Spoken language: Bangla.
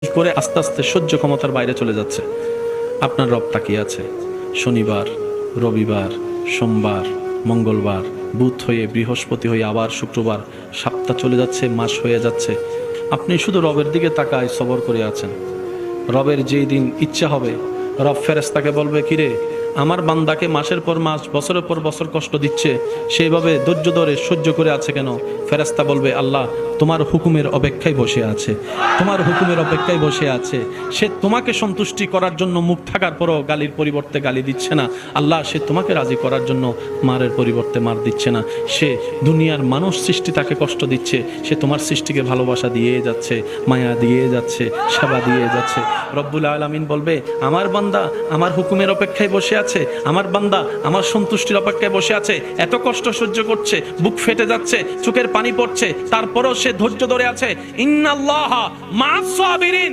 কি করে আস্তে আস্তে সহ্য ক্ষমতার বাইরে চলে যাচ্ছে। আপনার রব তাকিয়ে আছে। শনিবার, রবিবার, সোমবার, মঙ্গলবার, বুধ হয়ে বৃহস্পতি হয়ে আবার শুক্রবার, সপ্তাহ চলে যাচ্ছে, মাস হয়ে যাচ্ছে। আপনি শুধু রবের দিকে তাকায় সবর করে আছেন। রবের যেই দিন ইচ্ছা হবে, রব ফেরেশতাকে বলবে, কিরে আমার বান্দাকে মাসের পর মাস, বছরের পর বছর কষ্ট দিচ্ছে, সেইভাবে ধৈর্য ধরে সহ্য করে আছে কেন? ফেরেশতা বলবে, আল্লাহ তোমার হুকুমের অপেক্ষায় বসে আছে, তোমার হুকুমের অপেক্ষায় বসে আছে। সে তোমাকে সন্তুষ্টি করার জন্য মুখ থাকার পরও গালির পরিবর্তে গালি দিচ্ছে না। আল্লাহ সে তোমাকে রাজি করার জন্য মারের পরিবর্তে মার দিচ্ছে না। সে দুনিয়ার মানুষ সৃষ্টি তাকে কষ্ট দিচ্ছে, সে তোমার সৃষ্টিকে ভালোবাসা দিয়ে যাচ্ছে, মায়া দিয়ে যাচ্ছে, সেবা দিয়ে যাচ্ছে। রব্বুল আলামিন বলবে, আমার বান্দা আমার হুকুমের অপেক্ষায় বসে আছে, আমার বান্দা আমার সন্তুষ্টির অপেক্ষায় বসে আছে। এত কষ্ট সহ্য করছে, বুক ফেটে যাচ্ছে, চোখের পানি পড়ছে, তারপরও সে ধৈর্য ধরে আছে। ইন্নাল্লাহা মা'আস সাবিরিন,